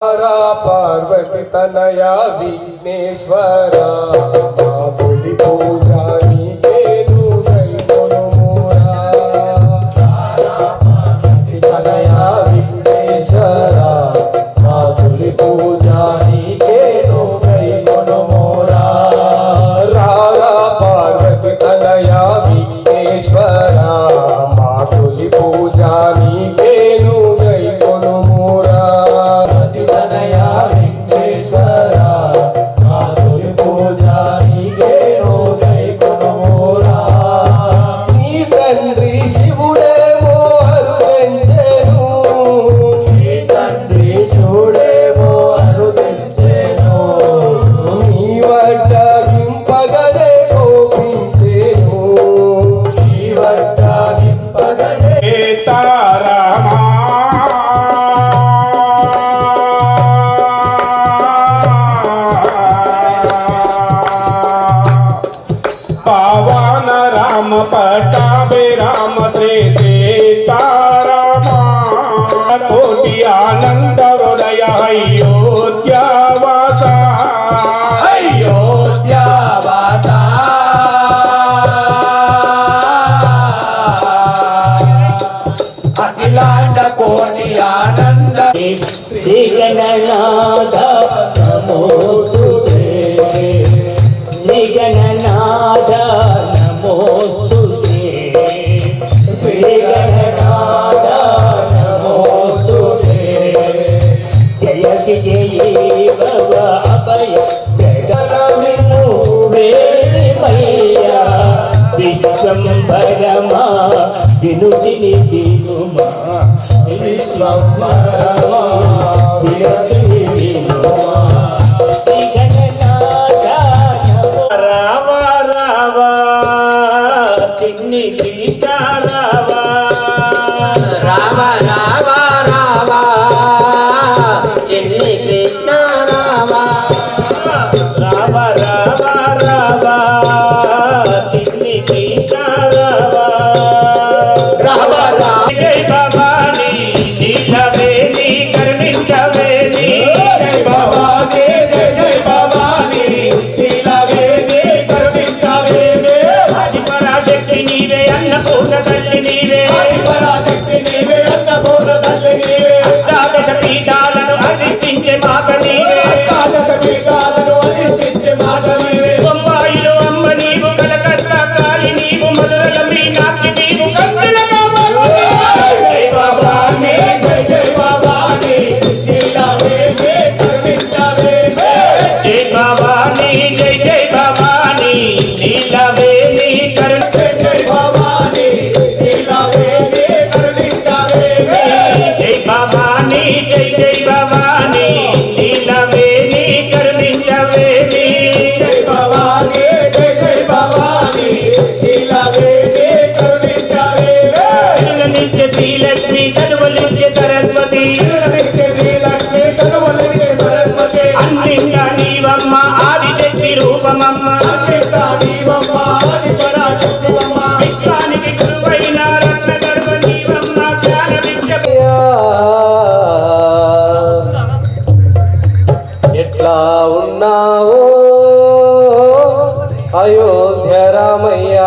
पार्वती तनया विघ्नेश्वरा माधुरी पूजा नीकेनु गैकोनु मोरा पार्वती तनया विघ्नेश्वरा माधुरी पूजा नीकेनु गैकोनु मोरा रारा पार्वती तनया विघ्नेश्वरा माधुरी पूजा नीकेनु गैकोनु मोरा पटाबे राम श्री सीतारामा कोटि आनंद हृदय अयोध्यावासा अयोध्यावासा अखिलांड कोटि आनंद श्री गणनाथ नमो तुझे श्री गणनाथ नमो तुझे श्री गणनाथ नमो तुझे जय जय बाबा अभय जगन्नु मैया विश्वंभरमा विनुतिनि दिनुमा विश्वंभरमा विनुतिनि दिनुमा श्री गणनाथ रावा रावा चिन्नी कृष्ण रावा रामा रामा रामा चिन्नी कृष्ण रामा रावा रावा रावा चिन्नी कृष्ण रावा रामा रामा जय भवानी नीलवेणी कर्णिंचवेणी जय भवानी जय भवानी नीलवेणी कर्णिंचवेणी आदि पराशक्ति नीवे अन्नपूर्ण तल्ली नीवे आदि पराशक्ति नीवे अन्नपूर्ण तल्ली नीवे अष्टादश पीఠాలను అధిష్ఠించే మాత నీవే అష్టాదశ పీఠాలను అధిష్ఠించే మాత నీవే బొంబాయిలో అమ్మ నీవు కలకత్తా కాళీ నీవు మధురల మీనాక్షి నీవు కంచెల కామాక్షి జై భవానీ జై భవానీ नीलवेणी कर्णिंचवेणी జై భవానీ జై భవానీ నీలవేణి కరుణ जय भवानी नीलवेणी कर्णिंचवेणी జై భవానీ జై భవానీ నీలవేణి కరుణించవేణి जय भवानी नीलवेणी कर्णिंचवेणी నిత్య శ్రీలక్ష్మి సర్వలింగ సరస్వతి నిత్య శ్రీలక్ష్మి తనువలింగే సరస్వతి అన్నింటా నీవమ్మ ఆదిశక్తి రూపమమ్మ అన్నింటా నీవమ్మ ఆది పరాశక్తివమ్మ విశ్వానికి గురువైన రత్న గర్భ నీవమ్మ జ్ఞాన విద్య ఎట్లా ఉన్నావో అయోధ్య రామయ్య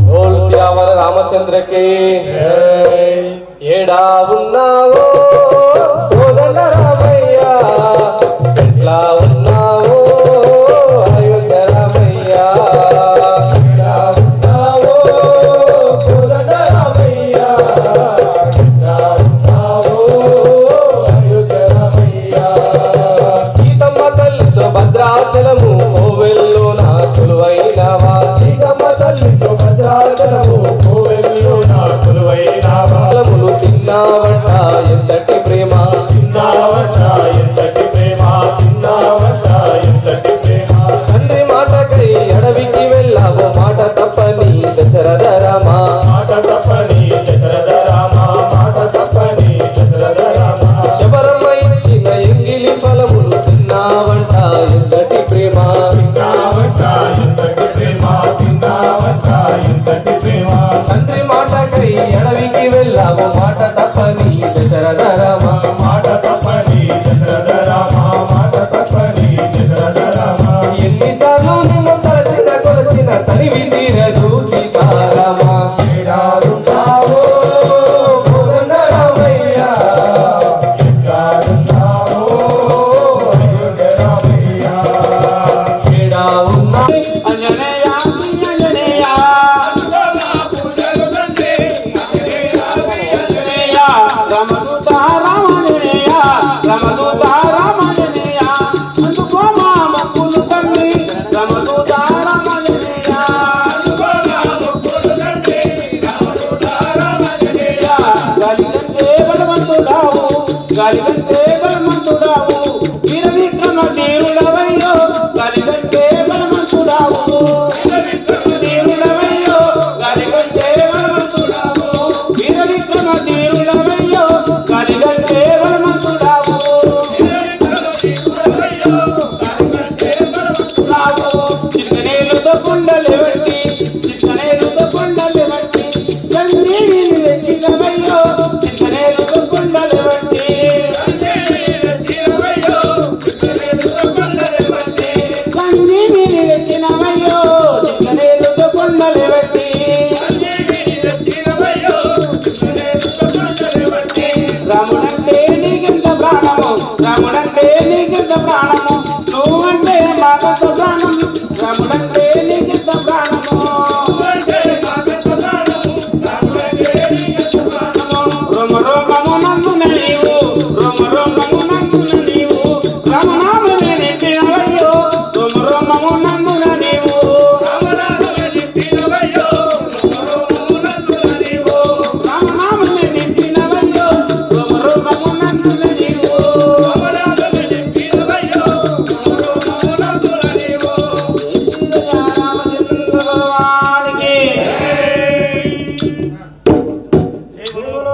బోల్ శ్యామల రామచంద్రకి ఏడా ఉన్నావో కోదండ రామయ్య ఎట్లా ఉన్నావో అయోధ్య రామయ్య ఎట్లా ఉన్నావో కోదండ రామయ్య ఎట్లా ఉన్నావో అయోధ్య రామయ్య సీతమ్మ తల్లితో భద్రాచలము కోవెల్లో నా కొలువైనవా సీతమ్మ తల్లితో భద్రాచలము కోవెల్లో నా కొలువైనవా ఫలములు తిన్నావట ఎంతటి ప్రేమ తిన్నావట ఎంతటి ప్రేమ తిన్నావట ఎంతటి ప్రేమ తండ్రి మాటకై అడవికి వెళ్ళావు మాట తప్పని దశరథ రామ మాట తప్పని దశరథ రామ మాట తప్పని దశరథ రామ శబరమ్మ ఇచ్చిన ఎంగిలి ఫలములు తిన్నావంట ఎంతటి ప్రేమ తిన్నావంట ఎంతటి ప్రేమ తిన్నావంట ఎంతటి ప్రేమ తండ్రి మాటకై అడవికి వెళ్ళావు మాట తప్పని దశరథ రామ గాలిగంటే బలమంతుడావు వీర విక్రమ ధీరుడవయ్యో గాలిగంటే బలమంతుడావు వీర విక్రమ ధీరుడవయ్యో గాలిగంటే బలమంతుడావు వీర విక్రమ ధీరుడవయ్యో గాలిగంటే బలమంతుడావు చిత్తనేలుతో కుండలెవట్టి చిత్తనేలుతో కుండలెవట్టి సంజీవిని తెచ్చినవయ్యో చిత్తనేలుతో కుండలెవట్టి సంజీవిని తెచ్చినవయ్యో చిత్తనేలుతో కుండలెవట్టి రాముడంటే నీకెంత ప్రాణము రాముడంటే నీకెంత ప్రాణము నువ్వంటే మాకంత ప్రాణం రాముడంటే నీకెంత ప్రాణము రోమ రోమము నందున నీవు రోమ రోమము నందున నీవు రామనామని నింపినవయ్యో రోమ రోమము నందున నీవు రామనామని నింపినవయ్యో రోమ రోమము నందున నీవు రామచంద్ర భగవానికి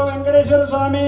వెంకటేశ్వర స్వామి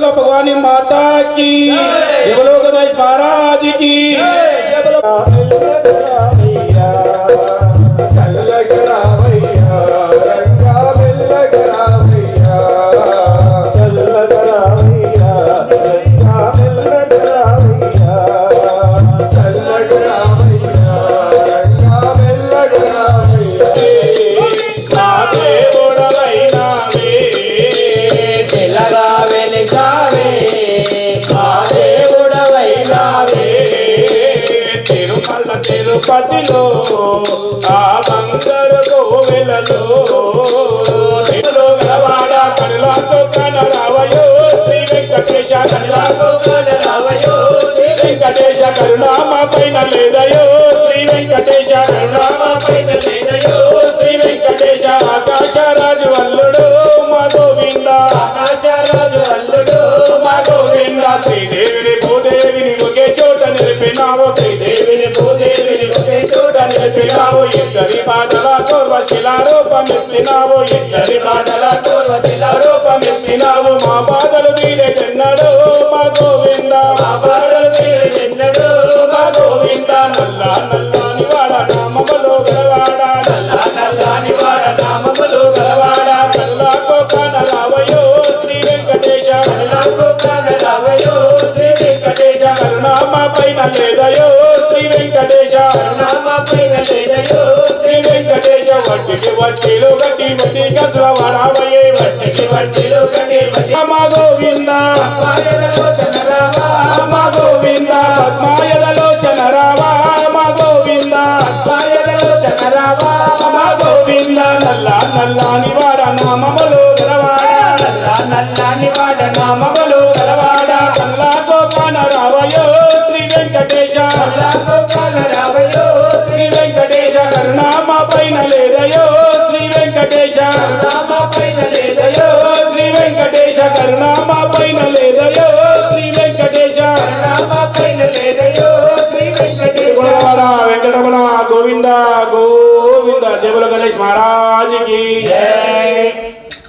भगवानी माता की देवलोक महाराज की తిరుపతిలో ఆ బంగారు కోవెలలో గలవాడ కనులాతో కనరావయో శ్రీ వెంకటేశ కనులాతో కనరావయో శ్రీ వెంకటేశ కరుణామ పైన లేదయో శ్రీ వెంకటేశ కరుణామ పైన లేదయో శ్రీ వెంకటేశ ఆకాశరాజు వల్లుడు రూపమెత్తినావు ఇద్దరి బాధల పూర్వశిల రూపమెత్తినావు మా బాధలు తీరే చెన్నడు మా గోవింద మా బాధలు తీరే చెన్నడు మా గోవింద నల్ల నల్లాని వాడ నామములు గలవాడ నల్ల నల్లాని వాడ నామములు గలవాడ కల్లాకో కాన రావయో శ్రీ వెంకటేశ కల్లాకో కాన రావయో శ్రీ వెంకటేశ కరుణామా పైన లేదయో శ్రీ వెంకటేశ కరుణామా పైన లేదయో శ్రీ వెంకటేశ వడ్డీకి వడ్డీలు గట్టి వడ్డీ కసల వరావయే వడ్డీకి వడ్డీలు గట్టి వడ్డీ మా గోవింద పద్మాయదలోచన రావా మా గోవింద పద్మాయదలోచన రావా మా గోవింద పద్మాయదలోచన రావా మా గోవింద నల్ల నల్లాని వాడ నామములు గలవాడ నల్ల నల్లాని వాడ నామములు గలవాడ కల్లాకో కాన రావయో శ్రీ వెంకటేశ కల్లాకో కాన రావయో శ్రీ వెంకటేశ కరుణామా పైన లేదయో శ్రీ వెంకటేశ కరుణామా పైన లేదయో శ్రీ వెంకటేశ కరుణామా పైన లేదయో శ్రీ వెంకటేశ కరుణామా పైన లేదయో శ్రీ వెంకటేశ వెంకటరమణ గోవింద గోవింద జయ బోలో గణేష్ మహారాజ్ की जय।